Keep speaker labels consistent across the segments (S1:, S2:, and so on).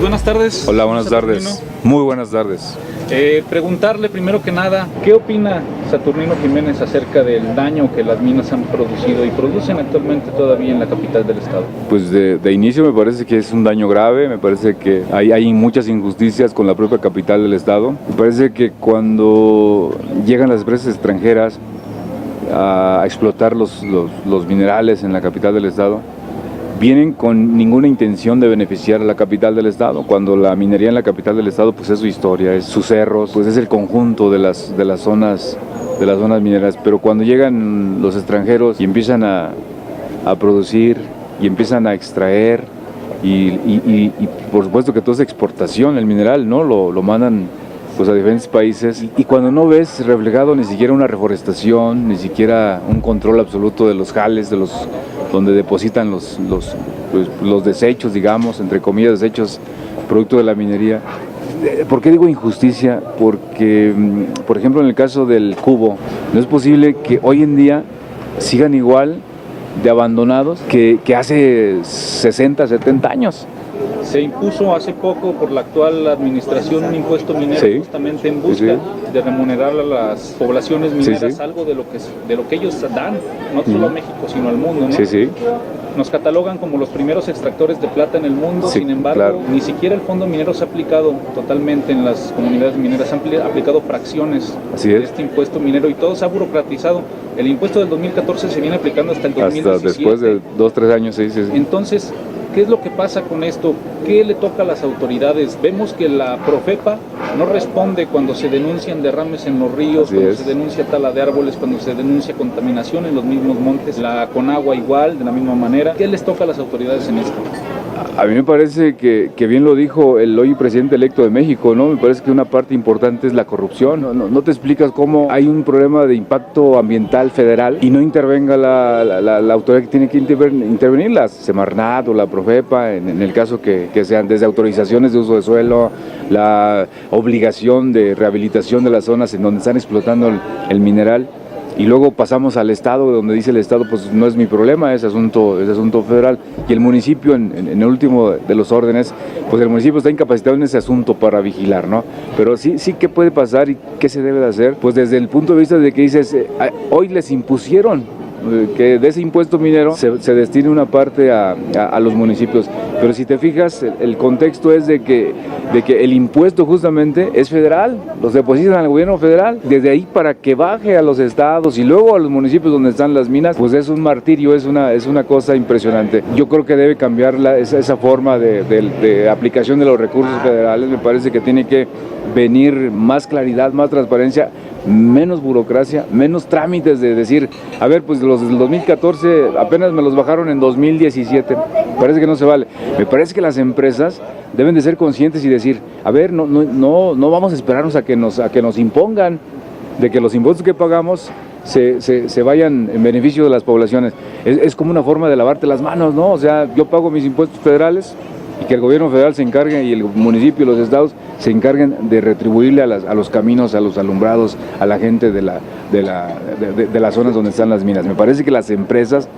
S1: buenas tardes.
S2: Hola, buenas tardes. Muy buenas tardes.
S1: Preguntarle primero que nada, ¿qué opina Saturnino Jiménez acerca del daño que las minas han producido y producen actualmente todavía en la capital del estado?
S2: Pues de inicio me parece que es un daño grave, me parece que hay muchas injusticias con la propia capital del estado. Me parece que cuando llegan las empresas extranjeras a explotar los minerales en la capital del estado, vienen con ninguna intención de beneficiar a la capital del estado, cuando la minería en la capital del estado pues es su historia, es sus cerros, pues es el conjunto de las zonas mineras. Pero cuando llegan los extranjeros y empiezan a producir y empiezan a extraer y por supuesto que todo es exportación, el mineral, ¿no? Lo mandan pues a diferentes países, y cuando no ves reflejado ni siquiera una reforestación, ni siquiera un control absoluto de los jales, donde depositan los desechos, digamos, entre comillas desechos, producto de la minería. ¿Por qué digo injusticia? Porque, por ejemplo, en el caso del Cubo, no es posible que hoy en día sigan igual de abandonados que hace 60, 70 años.
S1: Se impuso hace poco por la actual administración un impuesto minero, sí, justamente en busca de remunerar a las poblaciones mineras, algo de lo que ellos dan, no solo a México, sino al mundo, ¿no? Nos catalogan como los primeros extractores de plata en el mundo, sin embargo, ni siquiera el fondo minero se ha aplicado totalmente en las comunidades mineras, se han aplicado fracciones de este impuesto minero y todo se ha burocratizado. El impuesto del 2014 se viene aplicando hasta el 2017. Hasta
S2: después de 2-3 años, sí.
S1: Entonces, ¿qué es lo que pasa con esto? ¿Qué le toca a las autoridades? Vemos que la Profepa no responde cuando se denuncian derrames en los ríos, se denuncia tala de árboles, cuando se denuncia contaminación en los mismos montes, la Conagua igual, de la misma manera. ¿Qué les toca a las autoridades en esto?
S2: A mí me parece que bien lo dijo el hoy presidente electo de México, ¿no? Me parece que una parte importante es la corrupción. No te explicas cómo hay un problema de impacto ambiental federal y no intervenga la autoridad que tiene que intervenir, la Semarnat o la Profepa, en el caso que sean desde autorizaciones de uso de suelo, la obligación de rehabilitación de las zonas en donde están explotando el mineral. Y luego pasamos al Estado, donde dice el Estado, pues no es mi problema, es asunto federal. Y el municipio, en el último de los órdenes, pues el municipio está incapacitado en ese asunto para vigilar, ¿no? Pero sí, ¿qué puede pasar y qué se debe de hacer? Pues desde el punto de vista de que dices, hoy les impusieron que de ese impuesto minero se destine una parte a los municipios. Pero si te fijas, el contexto es de que el impuesto justamente es federal, los depositan al gobierno federal, desde ahí para que baje a los estados y luego a los municipios donde están las minas, pues es un martirio, es una cosa impresionante. Yo creo que debe cambiar esa forma de aplicación de los recursos federales. Me parece que tiene que venir más claridad, más transparencia, menos burocracia, menos trámites de decir, a ver, pues los del 2014 apenas me los bajaron en 2017, parece que no se vale. Me parece que las empresas deben de ser conscientes y decir, a ver, no vamos a esperarnos a que nos impongan, de que los impuestos que pagamos se vayan en beneficio de las poblaciones. Es como una forma de lavarte las manos, ¿no? O sea, yo pago mis impuestos federales y que el gobierno federal se encargue y el municipio y los estados se encarguen de retribuirle a los caminos, a los alumbrados, a la gente de las zonas donde están las minas. Me parece que las empresas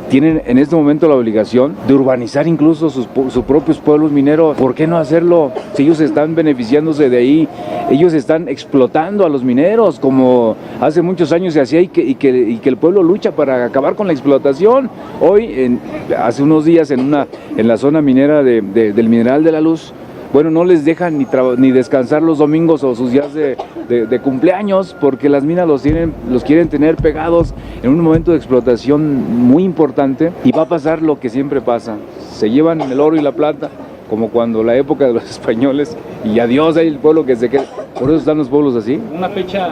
S2: tienen en este momento la obligación de urbanizar incluso sus propios pueblos mineros. ¿Por qué no hacerlo? Si ellos están beneficiándose de ahí, ellos están explotando a los mineros como hace muchos años se hacía y que el pueblo lucha para acabar con la explotación. Hoy, hace unos días en la zona minera del Mineral de la Luz, bueno, no les dejan ni descansar los domingos o sus días de cumpleaños, porque las minas los quieren tener pegados en un momento de explotación muy importante, y va a pasar lo que siempre pasa: se llevan el oro y la plata, como cuando la época de los españoles, y adiós hay el pueblo que se queda. Por eso están los pueblos así.
S1: Una fecha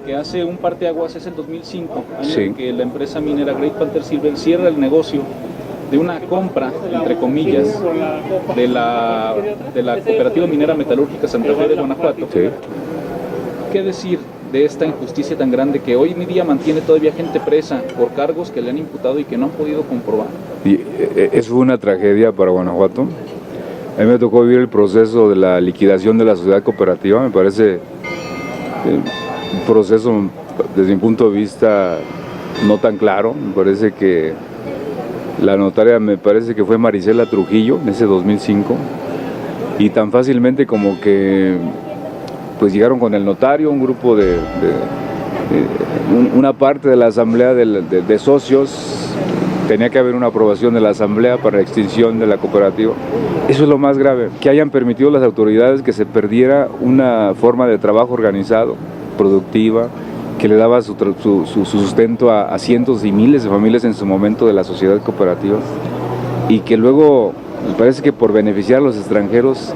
S1: que hace un parteaguas es el 2005, año en que la empresa minera Great Panther Silver cierra el negocio de una compra, entre comillas, de la Cooperativa Minera Metalúrgica Santa Fe de Guanajuato. ¿Qué decir de esta injusticia tan grande que hoy en día mantiene todavía gente presa por cargos que le han imputado y que no han podido comprobar?
S2: Y eso fue una tragedia para Guanajuato. A mí me tocó vivir el proceso de la liquidación de la sociedad cooperativa. Me parece un proceso, desde mi punto de vista, no tan claro. Me parece que la notaria, me parece que fue Marisela Trujillo, en ese 2005, y tan fácilmente como que pues llegaron con el notario, un grupo una parte de la asamblea de socios. Tenía que haber una aprobación de la asamblea para la extinción de la cooperativa. Eso es lo más grave, que hayan permitido las autoridades que se perdiera una forma de trabajo organizado, productiva, que le daba su sustento a cientos y miles de familias en su momento de la sociedad cooperativa, y que luego me parece que por beneficiar a los extranjeros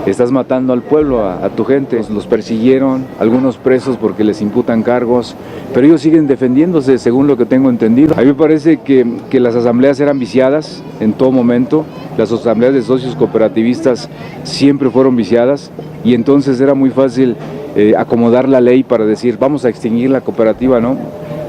S2: estás matando al pueblo, a tu gente. Los persiguieron, algunos presos porque les imputan cargos, pero ellos siguen defendiéndose según lo que tengo entendido. A mí me parece que las asambleas eran viciadas en todo momento, las asambleas de socios cooperativistas siempre fueron viciadas, y entonces era muy fácil acomodar la ley para decir vamos a extinguir la cooperativa, ¿no?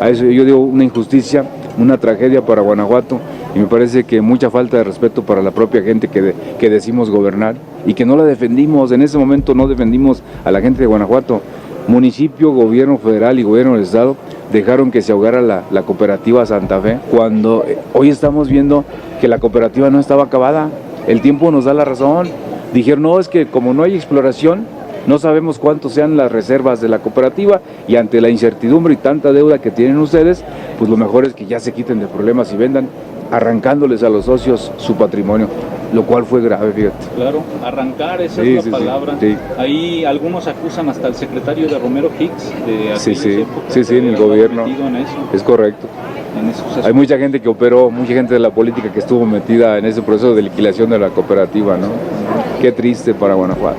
S2: A eso yo digo una injusticia, una tragedia para Guanajuato, y me parece que mucha falta de respeto para la propia gente que decimos gobernar y que no la defendimos. En ese momento no defendimos a la gente de Guanajuato. Municipio, gobierno federal y gobierno del estado dejaron que se ahogara la cooperativa Santa Fe, cuando hoy estamos viendo que la cooperativa no estaba acabada. El tiempo nos da la razón. Dijeron, no, es que como no hay exploración, no sabemos cuántos sean las reservas de la cooperativa, y ante la incertidumbre y tanta deuda que tienen ustedes, pues lo mejor es que ya se quiten de problemas y vendan, arrancándoles a los socios su patrimonio, lo cual fue grave, fíjate.
S1: Claro, arrancar, esa es la palabra. Sí. Ahí algunos acusan hasta el secretario de Romero Hicks de
S2: sí, en el gobierno. En eso. Es correcto. Hay mucha gente que operó, mucha gente de la política que estuvo metida en ese proceso de liquidación de la cooperativa, ¿no? Qué triste para Guanajuato.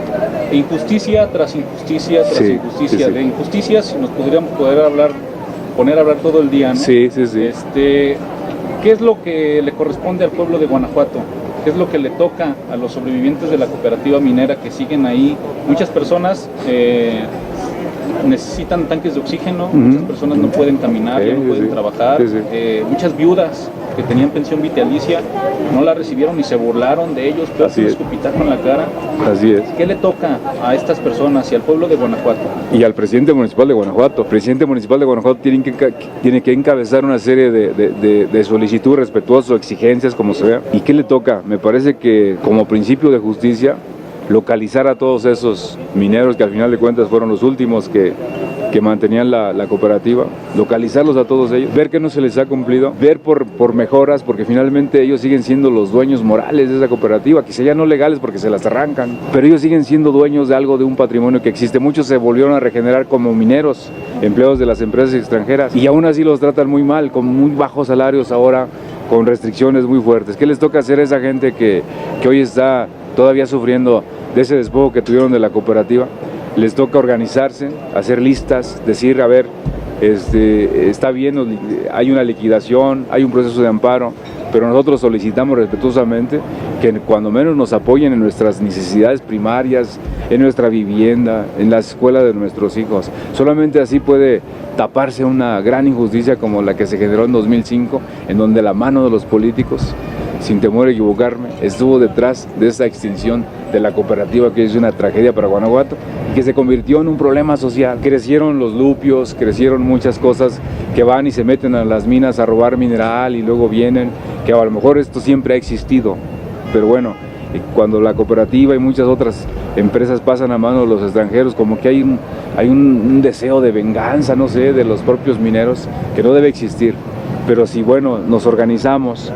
S1: Injusticia tras injusticia tras injusticia. De injusticias nos podríamos poner a hablar todo el día, ¿no?
S2: Sí.
S1: ¿Qué es lo que le corresponde al pueblo de Guanajuato? ¿Qué es lo que le toca a los sobrevivientes de la cooperativa minera que siguen ahí? Muchas personas necesitan tanques de oxígeno, muchas personas no pueden caminar, no pueden trabajar, muchas viudas que tenían pensión vitalicia no la recibieron y se burlaron de ellos, pero un escupitajo en la cara.
S2: Así es.
S1: ¿Qué le toca a estas personas y al pueblo de Guanajuato?
S2: Y al presidente municipal de Guanajuato. El presidente municipal de Guanajuato tiene que encabezar una serie de solicitudes respetuosas, exigencias, como se vea. ¿Y qué le toca? Me parece que como principio de justicia, localizar a todos esos mineros que al final de cuentas fueron los últimos que mantenían la cooperativa, localizarlos a todos ellos, ver que no se les ha cumplido, ver por mejoras, porque finalmente ellos siguen siendo los dueños morales de esa cooperativa, quizá ya no legales porque se las arrancan, pero ellos siguen siendo dueños de algo, de un patrimonio que existe. Muchos se volvieron a regenerar como mineros, empleados de las empresas extranjeras, y aún así los tratan muy mal, con muy bajos salarios ahora, con restricciones muy fuertes. ¿Qué les toca hacer a esa gente que hoy está todavía sufriendo de ese despojo que tuvieron de la cooperativa? Les toca organizarse, hacer listas, decir, a ver, está bien, hay una liquidación, hay un proceso de amparo, pero nosotros solicitamos respetuosamente que cuando menos nos apoyen en nuestras necesidades primarias, en nuestra vivienda, en la escuela de nuestros hijos. Solamente así puede taparse una gran injusticia como la que se generó en 2005, en donde la mano de los políticos, sin temor a equivocarme, estuvo detrás de esa extinción de la cooperativa, que es una tragedia para Guanajuato y que se convirtió en un problema social. Crecieron los lupios, crecieron muchas cosas que van y se meten a las minas a robar mineral y luego vienen, que a lo mejor esto siempre ha existido, pero bueno, cuando la cooperativa y muchas otras empresas pasan a manos de los extranjeros, como que hay un deseo de venganza, no sé, de los propios mineros, que no debe existir. Pero si, bueno, nos organizamos,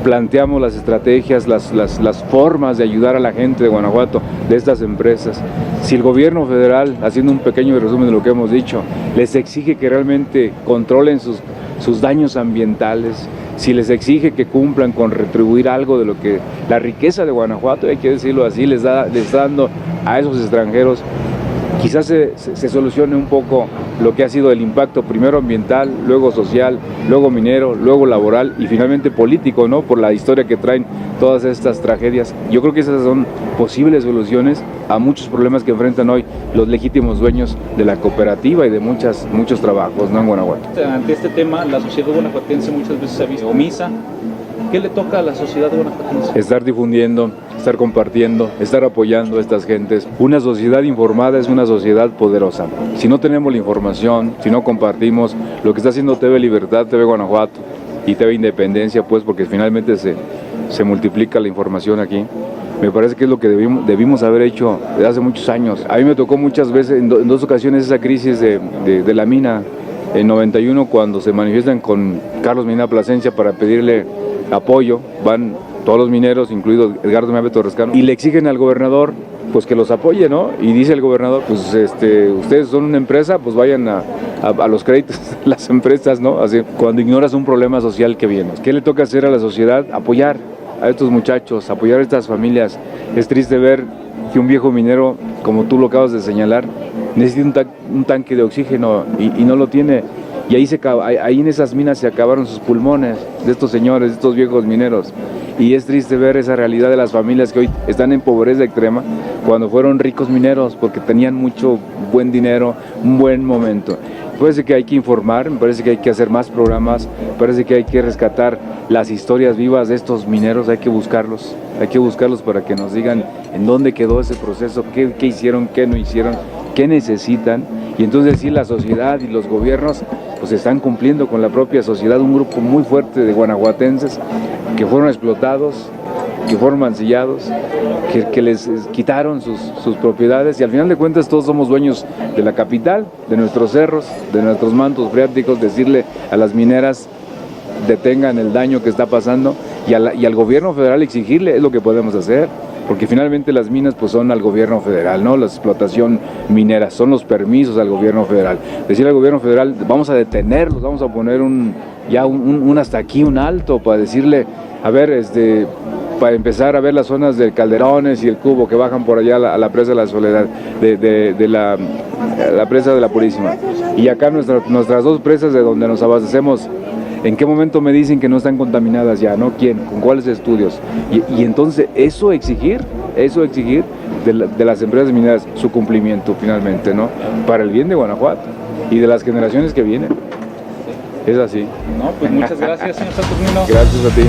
S2: planteamos las estrategias, las formas de ayudar a la gente de Guanajuato, de estas empresas. Si el gobierno federal, haciendo un pequeño resumen de lo que hemos dicho, les exige que realmente controlen sus daños ambientales, si les exige que cumplan con retribuir algo de lo que la riqueza de Guanajuato, hay que decirlo así, les está dando a esos extranjeros, quizás se solucione un poco lo que ha sido el impacto primero ambiental, luego social, luego minero, luego laboral y finalmente político, ¿no? Por la historia que traen todas estas tragedias. Yo creo que esas son posibles soluciones a muchos problemas que enfrentan hoy los legítimos dueños de la cooperativa y de muchos trabajos, ¿no? En Guanajuato.
S1: Ante este tema, la sociedad guanajuatense muchas veces se ha visto omisa. ¿Qué le toca a la sociedad guanajuatense?
S2: Estar difundiendo, estar compartiendo, estar apoyando a estas gentes. Una sociedad informada es una sociedad poderosa. Si no tenemos la información, si no compartimos lo que está haciendo TV Libertad, TV Guanajuato y TV Independencia, pues porque finalmente se multiplica la información aquí, Me parece que es lo que debimos haber hecho desde hace muchos años. A mí me tocó muchas veces, en dos ocasiones, esa crisis de la mina. En 91, cuando se manifiestan con Carlos Medina Plasencia para pedirle apoyo, van todos los mineros, incluido Edgardo Mea Torrescano, y le exigen al gobernador pues que los apoye, ¿no? Y dice el gobernador, pues ustedes son una empresa, pues vayan a los créditos de las empresas, ¿no? Así, cuando ignoras un problema social que viene. ¿Qué le toca hacer a la sociedad? Apoyar a estos muchachos, apoyar a estas familias. Es triste ver que un viejo minero, como tú lo acabas de señalar, necesita un tanque de oxígeno y no lo tiene. Y ahí en esas minas se acabaron sus pulmones de estos señores, de estos viejos mineros. Y es triste ver esa realidad de las familias que hoy están en pobreza extrema cuando fueron ricos mineros porque tenían mucho buen dinero, un buen momento. Me parece que hay que informar, me parece que hay que hacer más programas, me parece que hay que rescatar las historias vivas de estos mineros, hay que buscarlos para que nos digan en dónde quedó ese proceso, qué hicieron, qué no hicieron, qué necesitan. Y entonces sí, la sociedad y los gobiernos pues están cumpliendo con la propia sociedad, un grupo muy fuerte de guanajuatenses que fueron explotados, que fueron mancillados, que les quitaron sus propiedades, y al final de cuentas todos somos dueños de la capital, de nuestros cerros, de nuestros mantos freáticos. Decirle a las mineras detengan el daño que está pasando y al gobierno federal exigirle, es lo que podemos hacer, porque finalmente las minas pues son al gobierno federal, ¿no? La explotación minera son los permisos al gobierno federal. Decirle al gobierno federal, vamos a detenerlos, vamos a poner un hasta aquí, un alto, para decirle, a ver, para empezar a ver las zonas del Calderones y el Cubo que bajan por allá a la presa de la Soledad, de la presa de la Purísima. Y acá nuestras dos presas de donde nos abastecemos, ¿en qué momento me dicen que no están contaminadas ya, no? ¿Quién? ¿Con cuáles estudios? Y entonces eso exigir de las empresas mineras su cumplimiento finalmente, ¿no? Para el bien de Guanajuato y de las generaciones que vienen. Es así.
S1: No, pues muchas gracias, señor Saturnino.
S2: Gracias a ti.